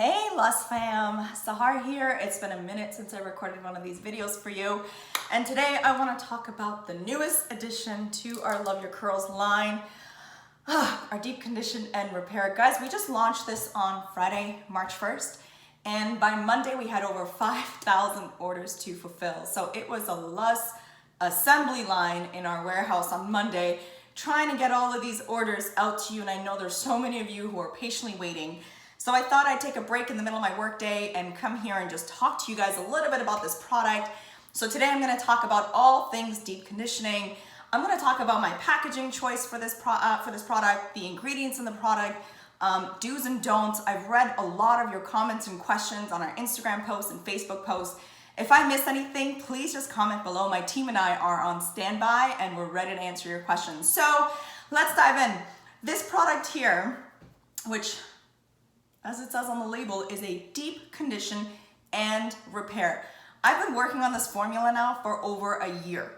Hey Lust Fam, Sahar here. It's been a minute since I recorded one of these videos for you. And today I want to talk about the newest addition to our Love Your Curls line, our Deep Condition and Repair. Guys, we just launched this on Friday, March 1st. And by Monday, we had over 5,000 orders to fulfill. So it was a Lust assembly line in our warehouse on Monday, trying to get all of these orders out to you. And I know there's so many of you who are patiently waiting. So I thought I'd take a break in the middle of my workday and come here and just talk to you guys a little bit about this product. So today I'm going to talk about all things deep conditioning. I'm going to talk about my packaging choice for this product, the ingredients in the product, do's and don'ts. I've read a lot of your comments and questions on our Instagram posts and Facebook posts. If I miss anything, please just comment below. My team and I are on standby and we're ready to answer your questions. So let's dive in. This product here, which as it says on the label, is a deep condition and repair. I've been working on this formula now for over a year,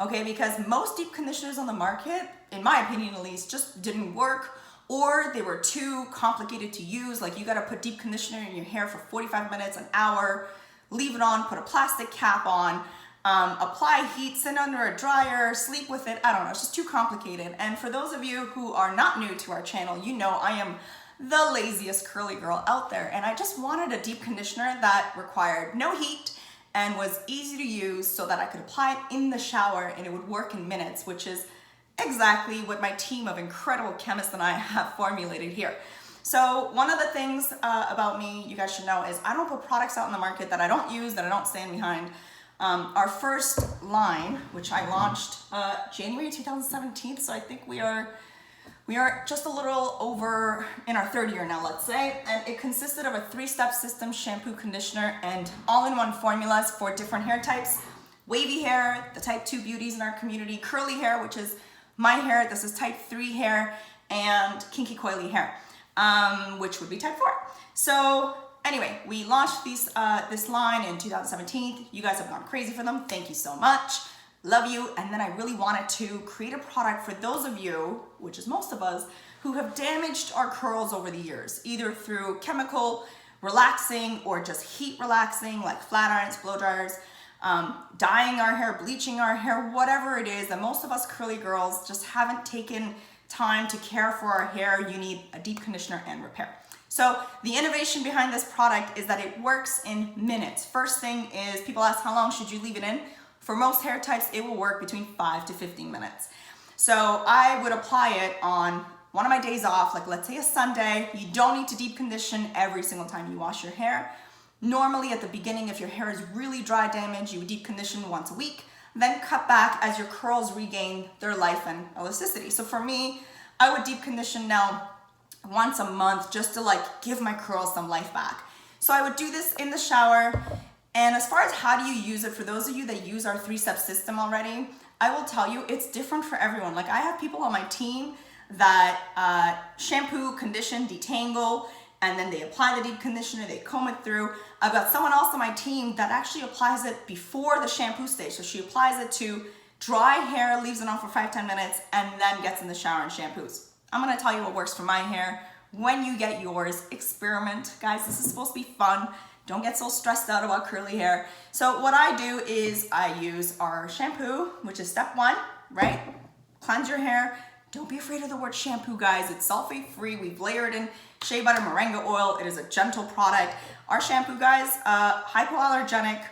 okay? Because most deep conditioners on the market, in my opinion at least, just didn't work, or they were too complicated to use. Like you gotta put deep conditioner in your hair for 45 minutes, an hour, leave it on, put a plastic cap on, apply heat, sit under a dryer, sleep with it. I don't know, it's just too complicated. And for those of you who are not new to our channel, you know I am the laziest curly girl out there, and I just wanted a deep conditioner that required no heat and was easy to use so that I could apply it in the shower and it would work in minutes, which is exactly what my team of incredible chemists and I have formulated here. So one of the things about me you guys should know is I don't put products out in the market that I don't use, that I don't stand behind. Our first line, which I launched January 2017, so I think we are just a little over in our third year now, let's say, and it consisted of a 3-step system: shampoo, conditioner, and all-in-one formulas for different hair types. Wavy hair, the type 2 beauties in our community; curly hair, which is my hair, this is type 3 hair; and kinky coily hair, which would be type 4. So anyway, we launched this line in 2017. You guys have gone crazy for them. Thank you so much. Love you. And then I really wanted to create a product for those of you, which is most of us, who have damaged our curls over the years, either through chemical relaxing or just heat relaxing, like flat irons, blow dryers, dyeing our hair, bleaching our hair, whatever it is that most of us curly girls just haven't taken time to care for our hair. You need a deep conditioner and repair. So the innovation behind this product is that it works in minutes. First thing is, people ask, how long should you leave it in? For most hair types, it will work between 5 to 15 minutes. So I would apply it on one of my days off, like let's say a Sunday. You don't need to deep condition every single time you wash your hair. Normally at the beginning, if your hair is really dry damage, you would deep condition once a week, then cut back as your curls regain their life and elasticity. So for me, I would deep condition now once a month just to like give my curls some life back. So I would do this in the shower. And as far as how do you use it, for those of you that use our 3-step system already, I will tell you it's different for everyone. Like I have people on my team that shampoo, condition, detangle, and then they apply the deep conditioner, they comb it through. I've got someone else on my team that actually applies it before the shampoo stage. So she applies it to dry hair, leaves it on for 5-10 minutes, and then gets in the shower and shampoos. I'm gonna tell you what works for my hair. When you get yours, experiment. Guys, this is supposed to be fun. Don't get so stressed out about curly hair. So what I do is I use our shampoo, which is step 1, right? Cleanse your hair. Don't be afraid of the word shampoo, guys. It's sulfate free. We've layered in shea butter, moringa oil. It is a gentle product. Our shampoo, guys, hypoallergenic,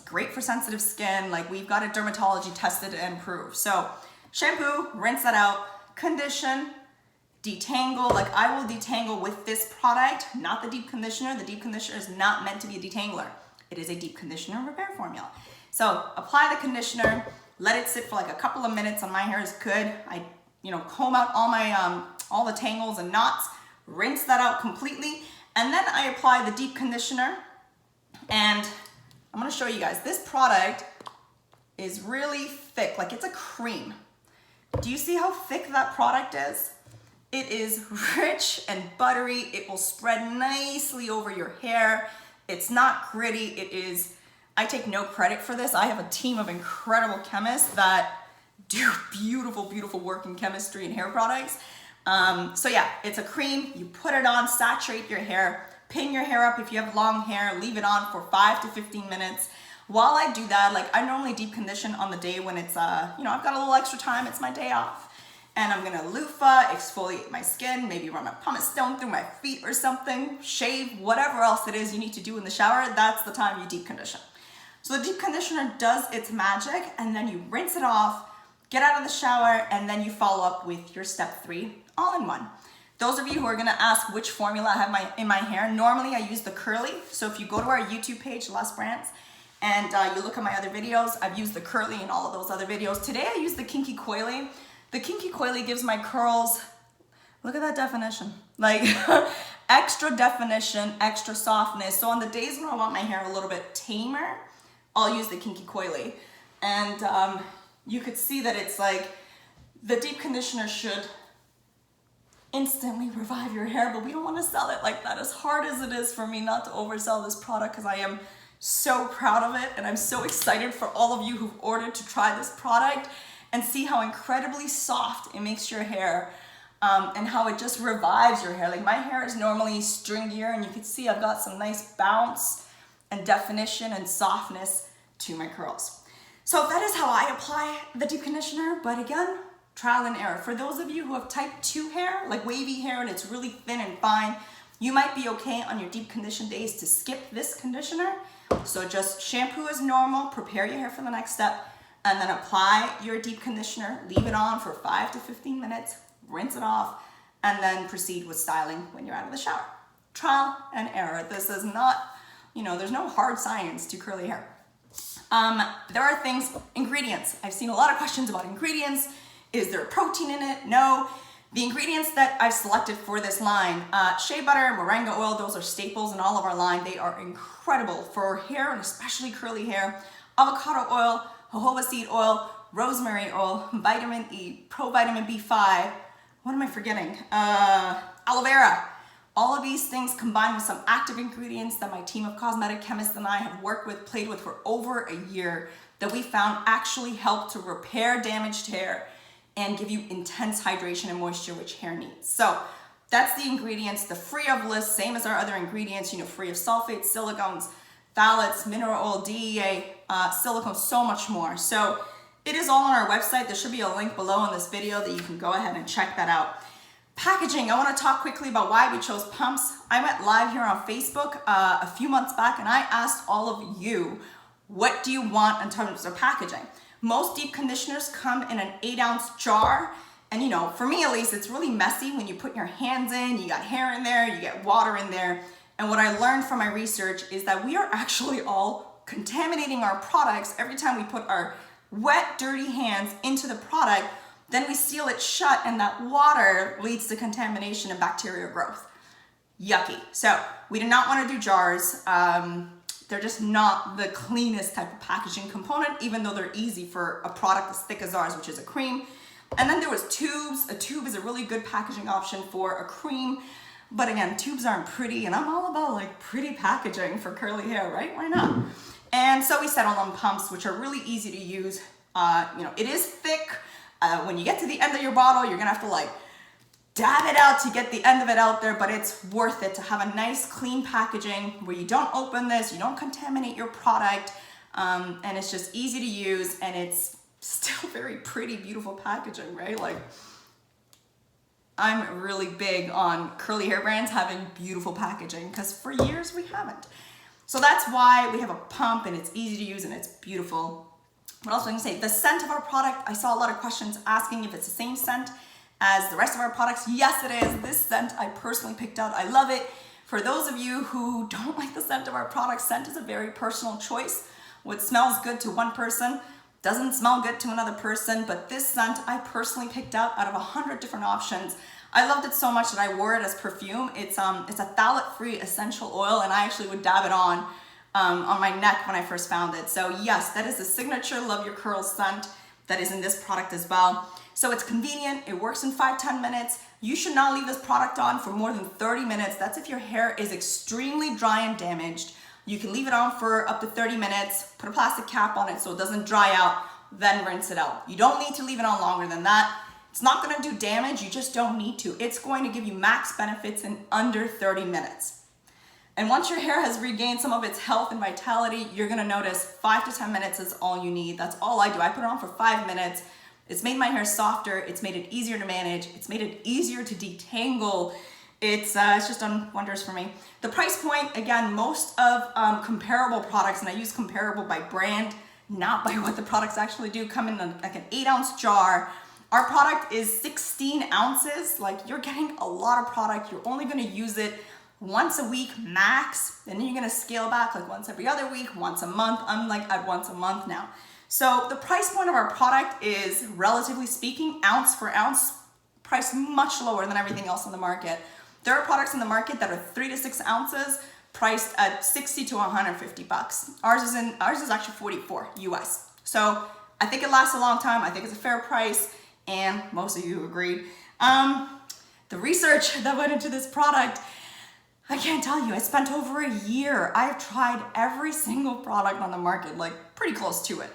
great for sensitive skin. Like we've got it dermatology tested and approved. So shampoo, rinse that out. Condition, detangle. Like I will detangle with this product, not the deep conditioner. The deep conditioner is not meant to be a detangler. It is a deep conditioner repair formula. So apply the conditioner, let it sit for like a couple of minutes. On my hair is good. I, comb out all my all the tangles and knots, rinse that out completely, and then I apply the deep conditioner. And I'm gonna show you guys. This product is really thick, like it's a cream. Do you see how thick that product is? It is rich and buttery. It will spread nicely over your hair. It's not gritty. I take no credit for this. I have a team of incredible chemists that do beautiful, beautiful work in chemistry and hair products. So yeah, it's a cream. You put it on, saturate your hair, pin your hair up if you have long hair, leave it on for 5 to 15 minutes. While I do that, like I normally deep condition on the day when it's, I've got a little extra time, it's my day off. And I'm gonna loofah, exfoliate my skin, maybe run my pumice stone through my feet or something, shave, whatever else it is you need to do in the shower, that's the time you deep condition. So the deep conditioner does its magic, and then you rinse it off, get out of the shower, and then you follow up with your step 3 all in one. Those of you who are gonna ask which formula I have in my hair, normally I use the curly. So if you go to our YouTube page, Les Brands, and you look at my other videos, I've used the curly in all of those other videos. Today I use the kinky coily. The kinky coily gives my curls, look at that definition, like extra definition, extra softness. So on the days when I want my hair a little bit tamer, I'll use the kinky coily. And you could see that it's like, the deep conditioner should instantly revive your hair, but we don't want to sell it like that. As hard as it is for me not to oversell this product, because I am so proud of it, and I'm so excited for all of you who've ordered to try this product and see how incredibly soft it makes your hair, and how it just revives your hair. Like my hair is normally stringier, and you can see I've got some nice bounce and definition and softness to my curls. So that is how I apply the deep conditioner, but again, trial and error. For those of you who have type 2 hair, like wavy hair, and it's really thin and fine, you might be okay on your deep condition days to skip this conditioner. So just shampoo as normal, prepare your hair for the next step, and then apply your deep conditioner, leave it on for 5 to 15 minutes, rinse it off, and then proceed with styling when you're out of the shower. Trial and error. This is not, there's no hard science to curly hair. There are things, ingredients. I've seen a lot of questions about ingredients. Is there protein in it? No. The ingredients that I've selected for this line, shea butter, moringa oil, those are staples in all of our line. They are incredible for hair, and especially curly hair. Avocado oil, jojoba seed oil, rosemary oil, vitamin E, provitamin B5. What am I forgetting? Aloe vera. All of these things combined with some active ingredients that my team of cosmetic chemists and I have played with for over a year, that we found actually help to repair damaged hair and give you intense hydration and moisture which hair needs. So that's the ingredients, the free of list, same as our other ingredients, free of sulfates, silicones, phthalates, mineral oil, DEA, silicone, so much more. So it is all on our website. There should be a link below in this video that you can go ahead and check that out. Packaging, I want to talk quickly about why we chose pumps. I went live here on Facebook a few months back, and I asked all of you, what do you want in terms of packaging? Most deep conditioners come in an 8-ounce jar, and for me at least, it's really messy when you put your hands in, you got hair in there, you get water in there. And what I learned from my research is that we are actually all contaminating our products every time we put our wet, dirty hands into the product. Then we seal it shut, and that water leads to contamination and bacterial growth. Yucky. So we do not want to do jars. They're just not the cleanest type of packaging component, even though they're easy for a product as thick as ours, which is a cream. And then there was tubes. A tube is a really good packaging option for a cream. But again, tubes aren't pretty, and I'm all about like pretty packaging for curly hair, right? Why not? And so we settled on pumps, which are really easy to use. It is thick. When you get to the end of your bottle, you're gonna have to like dab it out to get the end of it out there, but it's worth it to have a nice clean packaging where you don't open this, you don't contaminate your product, and it's just easy to use, and it's still very pretty, beautiful packaging, right? Like, I'm really big on curly hair brands having beautiful packaging, because for years we haven't. So that's why we have a pump, and it's easy to use, and it's beautiful. What else was I gonna say? The scent of our product, I saw a lot of questions asking if it's the same scent as the rest of our products. Yes, it is. This scent I personally picked out. I love it. For those of you who don't like the scent of our product, scent is a very personal choice. What smells good to one person doesn't smell good to another person, but this scent I personally picked out of 100 different options. I loved it so much that I wore it as perfume. It's a phthalate-free essential oil, and I actually would dab it on my neck when I first found it. So yes, that is the signature Love Your Curls scent that is in this product as well. So it's convenient, it works in 5-10 minutes. You should not leave this product on for more than 30 minutes. That's if your hair is extremely dry and damaged. You can leave it on for up to 30 minutes, put a plastic cap on it so it doesn't dry out, then rinse it out. You don't need to leave it on longer than that. It's not gonna do damage, you just don't need to. It's going to give you max benefits in under 30 minutes. And once your hair has regained some of its health and vitality, you're gonna notice 5 to 10 minutes is all you need. That's all I do. I put it on for 5 minutes. It's made my hair softer. It's made it easier to manage. It's made it easier to detangle. It's just done wonders for me. The price point, again, most of comparable products, and I use comparable by brand, not by what the products actually do, come in like an 8-ounce jar. Our product is 16 ounces. Like, you're getting a lot of product. You're only gonna use it once a week max, and then you're gonna scale back like once every other week, once a month. I'm like at once a month now. So the price point of our product is, relatively speaking, ounce for ounce, priced much lower than everything else on the market. There are products in the market that are 3 to 6 ounces, priced at 60 to 150 bucks. Ours is actually 44 US. So I think it lasts a long time. I think it's a fair price, and most of you agreed. The research that went into this product, I can't tell you, I spent over a year. I've tried every single product on the market, like pretty close to it.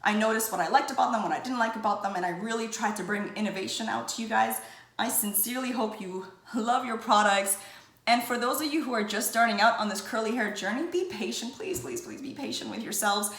I noticed what I liked about them, what I didn't like about them, and I really tried to bring innovation out to you guys. I sincerely hope you love your products. And for those of you who are just starting out on this curly hair journey, be patient, please, please, please be patient with yourselves.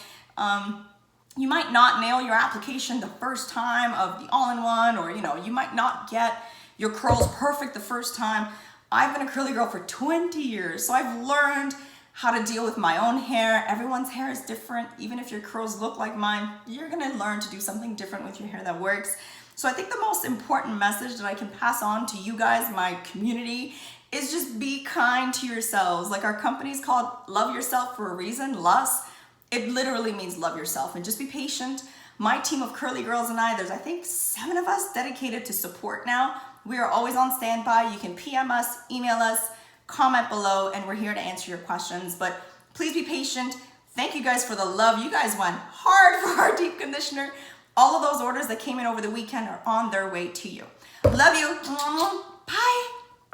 You might not nail your application the first time of the all-in-one, or you might not get your curls perfect the first time. I've been a curly girl for 20 years, so I've learned how to deal with my own hair. Everyone's hair is different. Even if your curls look like mine, you're gonna learn to do something different with your hair that works. So I think the most important message that I can pass on to you guys, my community, is just be kind to yourselves. Like, our company's called Love Yourself for a reason, LUS. It literally means love yourself, and just be patient. My team of curly girls and I, there's I think 7 of us dedicated to support now. We are always on standby. You can PM us, email us, comment below, and we're here to answer your questions. But please be patient. Thank you guys for the love. You guys went hard for our deep conditioner. All of those orders that came in over the weekend are on their way to you. Love you. Bye.